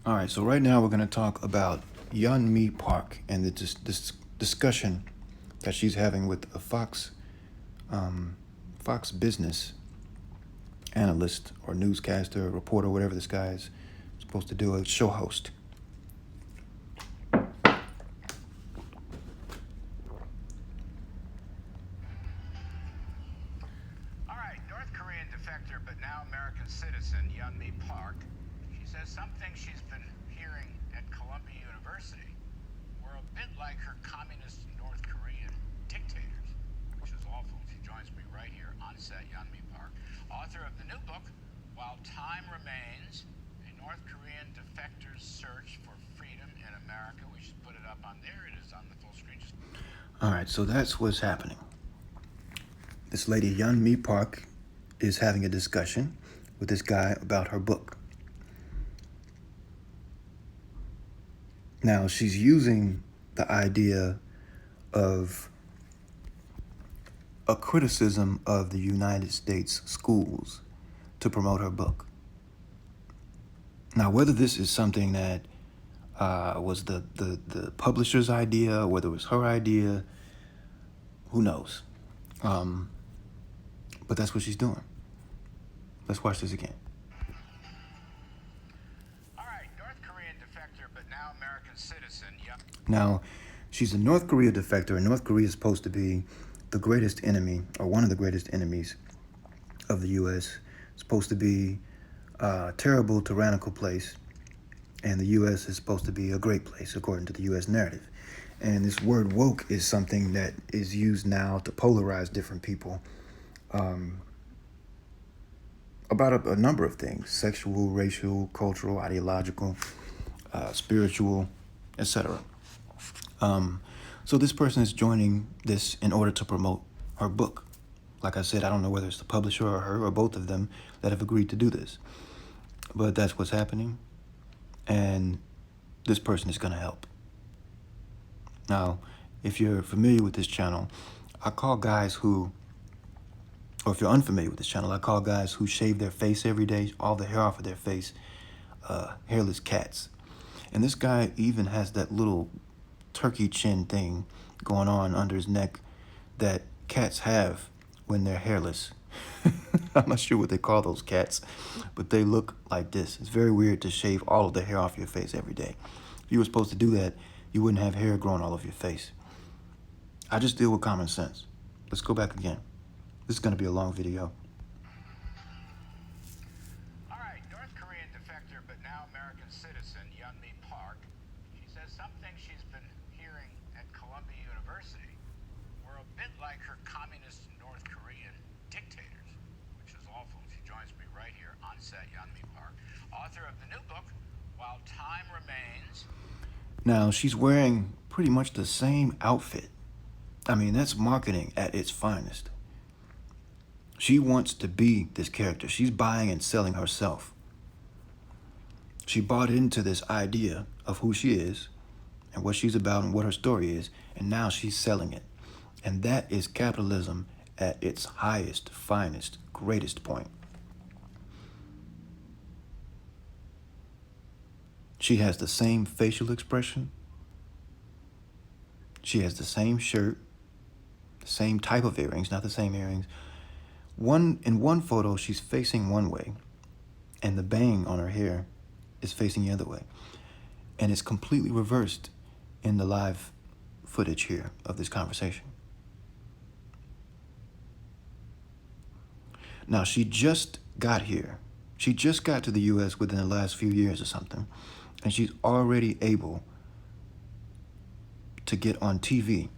All right, so right now we're going to talk about Yeonmi Park and this discussion that she's having with a Fox business analyst or newscaster, reporter, whatever this guy is supposed to do, a show host. All right, North Korean defector but now American citizen Yeonmi Park. She says something she's been hearing at Columbia University were a bit like her communist North Korean dictators, which is awful. She joins me right here on set, Yeonmi Park, author of the new book, While Time Remains, a North Korean defector's search for freedom in America. We should put it up on there. It is on the full screen. All right, so that's what's happening. This lady, Yeonmi Park, is having a discussion with this guy about her book. Now, she's using the idea of a criticism of the United States schools to promote her book. Now, whether this is something that was the publisher's idea, whether it was her idea, who knows? But that's what she's doing. Let's watch this again. All right, North Korean defector but now American citizen. Now, she's a North Korea defector, and North Korea is supposed to be the greatest enemy, or one of the greatest enemies of the U.S. It's supposed to be a terrible, tyrannical place, and the U.S. is supposed to be a great place, according to the U.S. narrative. And this word woke is something that is used now to polarize different people about a number of things: sexual, racial, cultural, ideological, spiritual, etc. So this person is joining this in order to promote her book. Like I said, I don't know whether it's the publisher or her or both of them that have agreed to do this. But that's what's happening. And this person is going to help. Now, if you're familiar with this channel, I call guys who, or if you're unfamiliar with this channel, I call guys who shave their face every day, all the hair off of their face, hairless cats. And this guy even has that little turkey chin thing going on under his neck that cats have when they're hairless. I'm not sure what they call those cats, but they look like this. It's very weird to shave all of the hair off your face every day. If you were supposed to do that, you wouldn't have hair growing all over your face. I just deal with common sense. Let's go back again. This is going to be a long video. All right, North Korean defector but now American citizen Yeonmi Park. She says something she's been hearing at Columbia University were a bit like her communist North Korean dictators, which is awful. She joins me right here on set, Yeonmi Park, author of the new book, While Time Remains. Now, she's wearing pretty much the same outfit. I mean, that's marketing at its finest. She wants to be this character. She's buying and selling herself. She bought into this idea of who she is and what she's about and what her story is, and now she's selling it. And that is capitalism at its highest, finest, greatest point. She has the same facial expression. She has the same shirt, the same type of earrings, not the same earrings. In one photo, she's facing one way, and the bang on her hair is facing the other way. And it's completely reversed in the live footage here of this conversation. Now, she just got here. She just got to the U.S. within the last few years or something, and she's already able to get on TV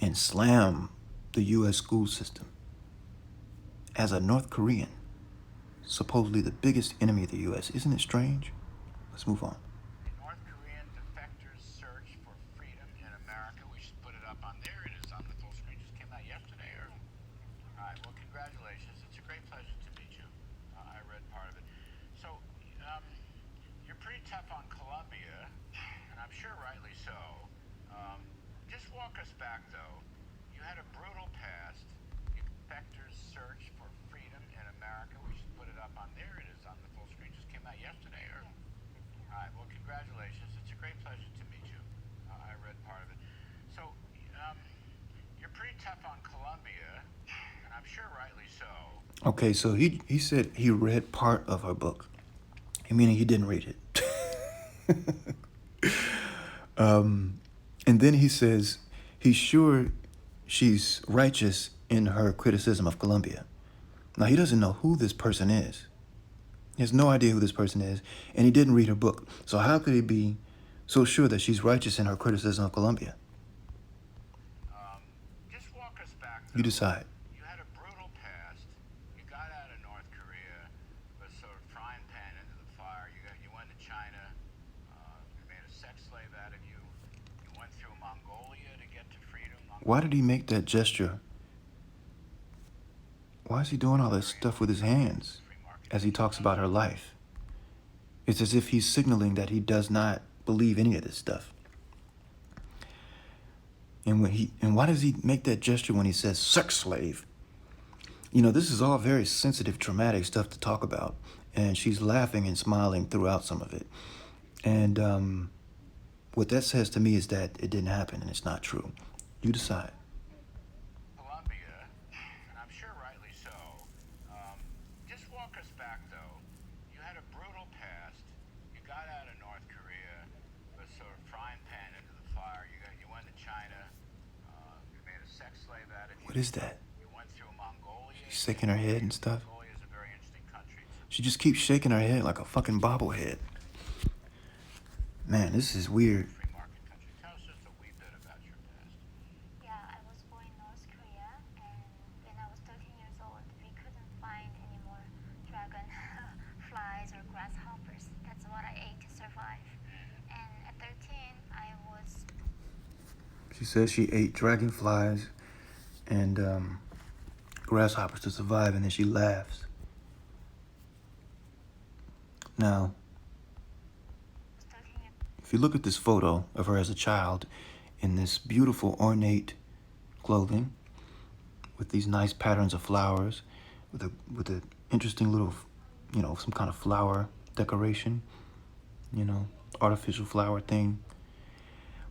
and slam the U.S. school system as a North Korean, supposedly the biggest enemy of the U.S. Isn't it strange? Let's move on. North Korean defector's search for freedom in America. We should put it up on there. It is on the full screen. Just came out yesterday. All right, well, congratulations. It's a great pleasure to meet you. I read part of it. So, you're pretty tough on Columbia, and I'm sure rightly so. Just walk us back, though. You had a brutal past. Defector's search for freedom in America. We should put it up on there. It is on the full screen. Just came out yesterday. All Okay, so he said he read part of her book, meaning he didn't read it. And then he says he's sure she's righteous in her criticism of Colombia. Now, he doesn't know who this person is. He has no idea who this person is, and he didn't read her book. So how could he be so sure that she's righteous in her criticism of Colombia? Just walk us back. You decide. You had a brutal past. You got out of North Korea, was sort of frying pan into the fire. You went to China. You made a sex slave out of you. You went through Mongolia to get to freedom. Why did he make that gesture? Why is he doing all this stuff with his hands as he talks about her life? It's as if he's signaling that he does not believe any of this stuff. And why does he make that gesture when he says sex slave? You know, this is all very sensitive, traumatic stuff to talk about. And she's laughing and smiling throughout some of it. And what that says to me is that it didn't happen and it's not true. You decide. Colombia, and I'm sure rightly so. Just walk us back, though. You had a brutal past. You got out of North Korea, was sort of frying pan into the fire. You went to China. You made a sex slave out of you. What is that? You went through Mongolia. She's shaking her head and stuff. Mongolia is a very interesting country. She just keeps shaking her head like a fucking bobblehead. Man, this is weird. Free market country. Tell us just a wee bit about your past. Yeah, I was born in North Korea, and when I was 13 years old, we couldn't find any more dragon flies or grasshoppers. That's what I ate to survive. And at 13, I was. She says she ate dragonflies and grasshoppers to survive, and then she laughs. Now, if you look at this photo of her as a child in this beautiful ornate clothing with these nice patterns of flowers, with a interesting little, some kind of flower decoration, artificial flower thing,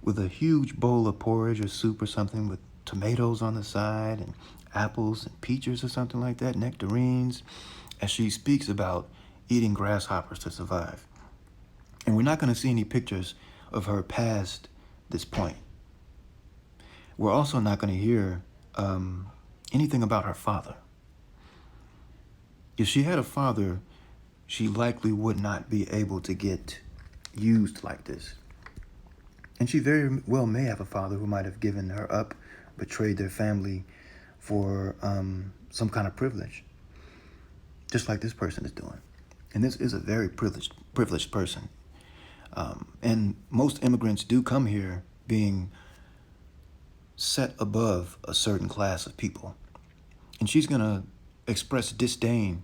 with a huge bowl of porridge or soup or something with tomatoes on the side and apples and peaches or something like that, nectarines, as she speaks about eating grasshoppers to survive. And we're not going to see any pictures of her past this point. We're also not going to hear anything about her father. If she had a father, she likely would not be able to get used like this. And she very well may have a father who might have given her up, betrayed their family for some kind of privilege, just like this person is doing. And this is a very privileged person. And most immigrants do come here being set above a certain class of people. And she's going to express disdain,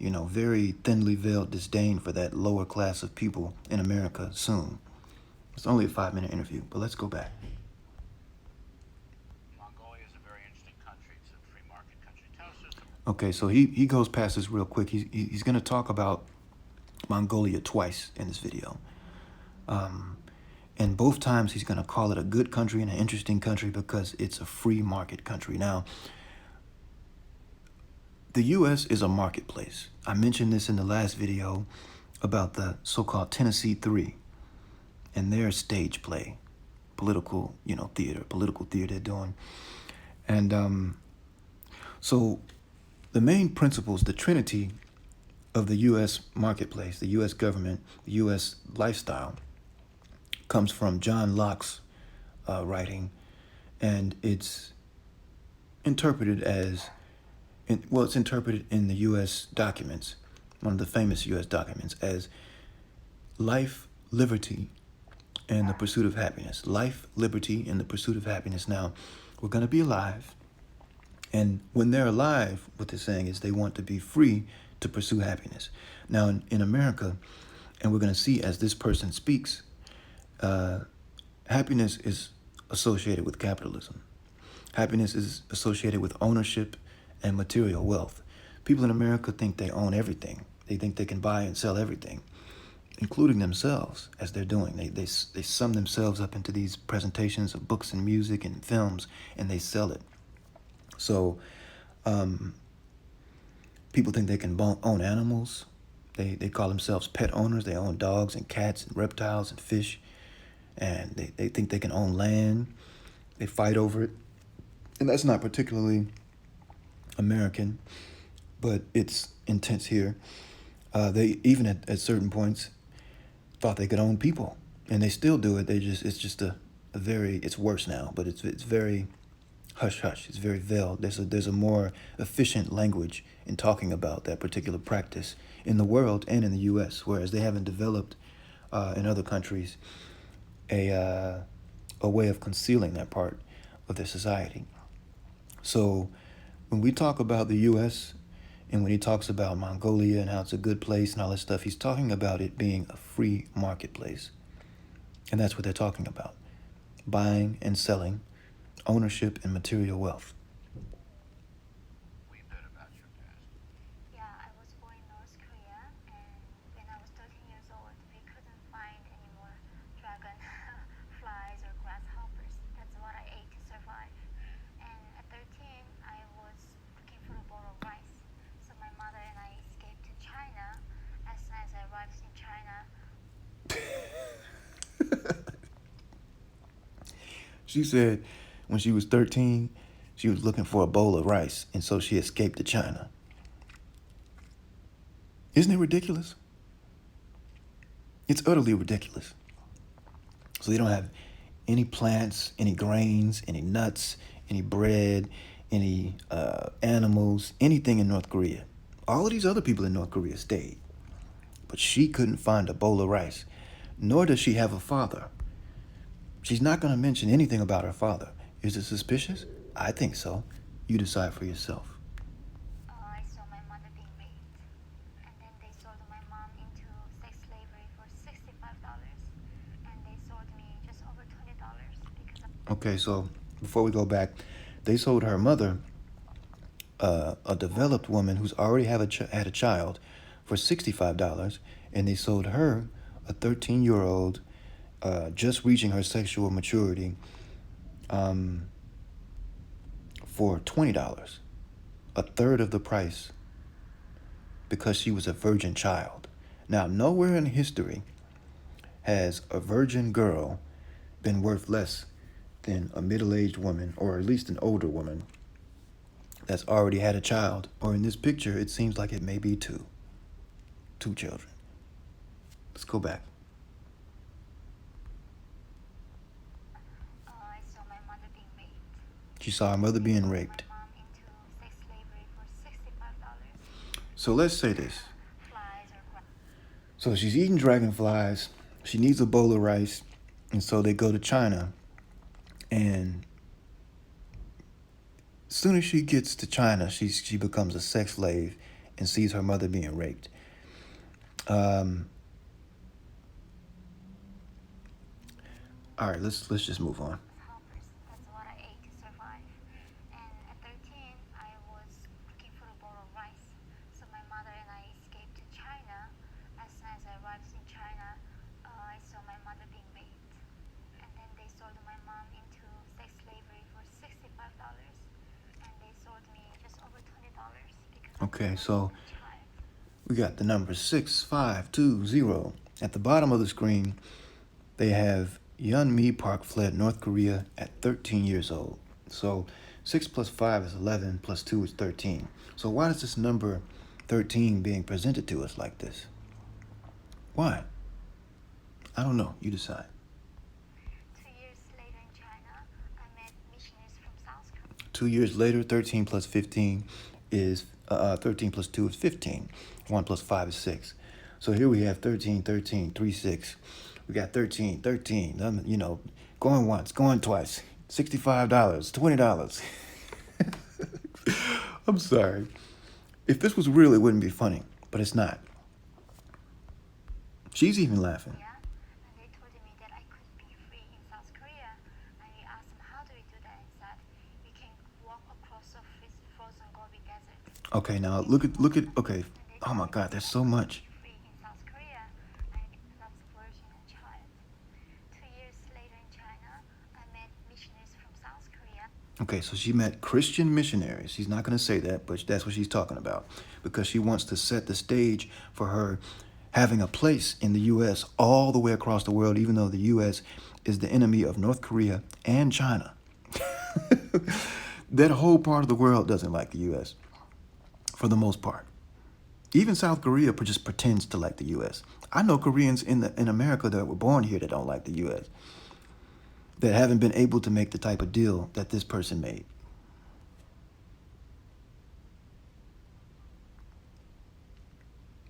very thinly veiled disdain for that lower class of people in America soon. It's only a 5-minute interview, but let's go back. Mongolia is a very interesting country. It's a free market country. Tell us just Okay, so he goes past this real quick. He's going to talk about Mongolia twice in this video. And both times he's going to call it a good country and an interesting country because it's a free market country. Now, the U.S. is a marketplace. I mentioned this in the last video about the so-called Tennessee Three and their stage play, political theater they're doing. And so the main principles, the trinity of the U.S. marketplace, the U.S. government, the U.S. lifestyle, comes from John Locke's writing, and it's interpreted it's interpreted in the U.S. documents, one of the famous U.S. documents, as life, liberty, and the pursuit of happiness. Life, liberty, and the pursuit of happiness. Now, we're going to be alive, and when they're alive, what they're saying is they want to be free to pursue happiness. Now, in America, and we're going to see as this person speaks, happiness is associated with capitalism. Happiness is associated with ownership and material wealth. People in America think they own everything. They think they can buy and sell everything, including themselves, as they're doing. They sum themselves up into these presentations of books and music and films, and they sell it. So People think they can own animals. They call themselves pet owners. They own dogs and cats and reptiles and fish. And they think they can own land. They fight over it. And that's not particularly American, but it's intense here. They even at certain points thought they could own people, and they still do it. It's just a very, it's worse now, but it's very hush hush. It's very veiled. There's a more efficient language in talking about that particular practice in the world and in the U.S., whereas they haven't developed in other countries a way of concealing that part of their society. So when we talk about the U.S. and when he talks about Mongolia and how it's a good place and all this stuff, he's talking about it being a free marketplace. And that's what they're talking about. Buying and selling, ownership and material wealth. Wee bit about your past. Yeah, I was born in North Korea, and when I was 13 years old, we couldn't find any more dragon flies or grasshoppers. That's what I ate to survive. And at 13, I was looking for a bowl of rice. So my mother and I escaped to China. As soon as I arrived in China, She said when she was 13, she was looking for a bowl of rice, and so she escaped to China. Isn't it ridiculous? It's utterly ridiculous. So they don't have any plants, any grains, any nuts, any bread, any animals, anything in North Korea. All of these other people in North Korea stayed. But she couldn't find a bowl of rice, nor does she have a father. She's not going to mention anything about her father. Is it suspicious? I think so. You decide for yourself. I saw my mother being raped. And then they sold my mom into sex slavery for $65. And they sold me just over $20 because of. Okay, so before we go back, they sold her mother, a developed woman who's already had a child, for $65, and they sold her, a 13-year-old, just reaching her sexual maturity, for $20, a third of the price, because she was a virgin child. Now, nowhere in history has a virgin girl been worth less than a middle-aged woman, or at least an older woman, that's already had a child. Or in this picture, it seems like it may be two children. Let's go back. I saw my mother being raped. She saw her mother being raped. My mom into sex slavery for $65. So let's say this. Flies or So she's eating dragonflies. She needs a bowl of rice. And so they go to China. And as soon as she gets to China, she becomes a sex slave and sees her mother being raped. All right, let's just move on. grasshoppers. That's what I ate to survive. And at 13, I was looking for a bowl of rice. So my mother and I escaped to China. As soon as I arrived in China, I saw my mother being raped. And then they sold my mom into sex slavery for $65. And they sold me just over $20 because Okay, I so was a child. we got the number 6520. At the bottom of the screen, they have Yeonmi Park fled North Korea at 13 years old. So 6 plus 5 is 11, plus 2 is 13. So why is this number 13 being presented to us like this? Why? I don't know. You decide. 2 years later in China, I met missionaries from South Korea. 2 years later, 13 plus 15 is 13 plus 2 is 15. 1 plus 5 is 6. So here we have 13, 13, 3, 6. We got 13, 13. Going once, going twice. $65, $20. I'm sorry. If this was real, it wouldn't be funny, but it's not. She's even laughing. And they told me that I could be free in South Korea. And we asked them, how do we do that? And said, we can walk across a frozen Gobi Desert. Okay, now look at, okay. Oh my God, there's so much. Free in South Korea. And that's virgin and child. 2 years later in China, I met missionaries from South Korea. Okay, so she met Christian missionaries. She's not going to say that, but that's what she's talking about because she wants to set the stage for her having a place in the U.S. all the way across the world, even though the U.S. is the enemy of North Korea and China. That whole part of the world doesn't like the U.S. for the most part. Even South Korea just pretends to like the U.S. I know Koreans in America that were born here that don't like the U.S., that haven't been able to make the type of deal that this person made.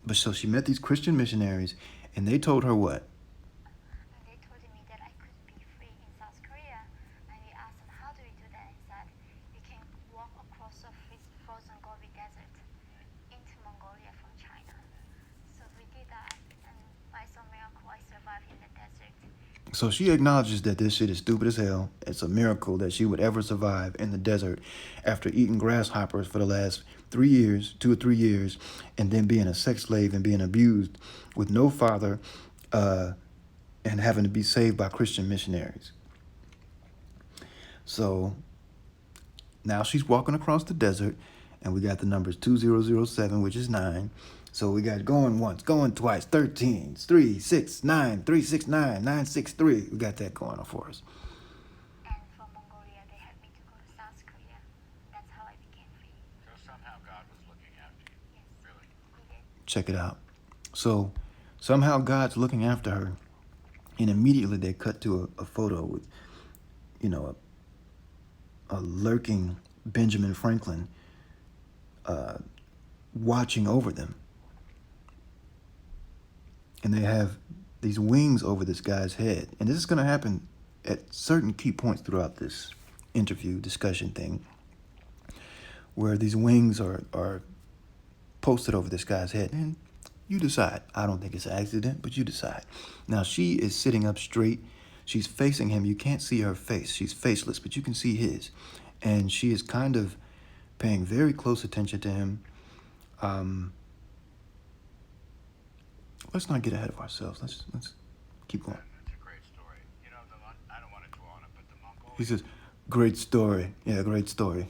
But so she met these Christian missionaries, and they told her what? And they told me that I could be free in South Korea. And we asked them, how do we do that? And said, we can walk across a frozen Gobi Desert into Mongolia from China. So we did that, and by some miracle, I survived in the desert. So she acknowledges that this shit is stupid as hell. It's a miracle that she would ever survive in the desert after eating grasshoppers for the last 3 years, 2 or 3 years, and then being a sex slave and being abused with no father, and having to be saved by Christian missionaries. So now she's walking across the desert, and we got the numbers 2007, which is 9. So we got going once, going twice, 13, 3, 6, 9, 3, 6, 9, 9, 6, 3. We got that going on for us. And from Mongolia, they helped me to go to South Korea. That's how I became free. So somehow God was looking after you. Yes. Really? He did. Check it out. So somehow God's looking after her, and immediately they cut to a photo with, a lurking Benjamin Franklin watching over them. And they have these wings over this guy's head. And this is going to happen at certain key points throughout this interview discussion thing, where these wings are posted over this guy's head. And you decide. I don't think it's an accident, but you decide. Now, she is sitting up straight. She's facing him. You can't see her face. She's faceless, but you can see his. And she is kind of paying very close attention to him. Let's not get ahead of ourselves. Let's keep going. It's a great story. You know, I don't want to dwell on it, but the Mongolian... He says, great story. Yeah, great story.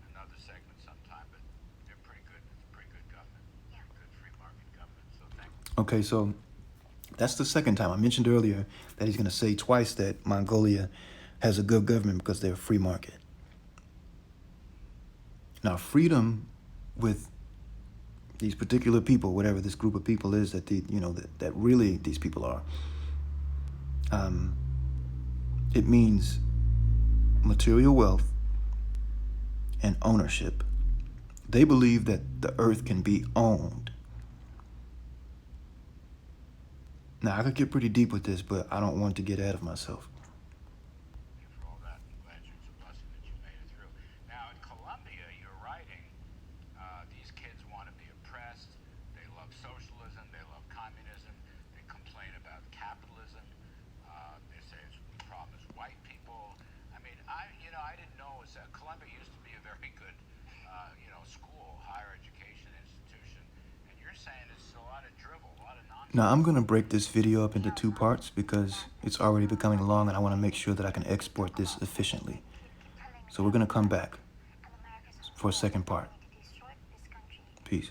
Another segment sometime, but they're pretty good. It's a pretty good government. Yeah. Good free market government. So thank you. Okay, so that's the second time. I mentioned earlier that he's going to say twice that Mongolia has a good government because they're a free market. Now, freedom with these particular people, whatever this group of people is that that really these people are, it means material wealth and ownership. They believe that the earth can be owned. Now, I could get pretty deep with this, but I don't want to get ahead of myself. Thank you for all that. I'm glad it's a blessing that you made it through. Now, in Colombia, you're writing, these kids want to be oppressed. They love socialism. They love communism. They complain about capitalism. They say it's the problem is white people. I mean, I didn't know it was that Colombia used to be a very good, school, higher education institution. And you're saying it's a lot of drivel, a lot of nonsense. Now, I'm going to break this video up into 2 parts because it's already becoming long and I want to make sure that I can export this efficiently. So we're going to come back for a second part. Peace.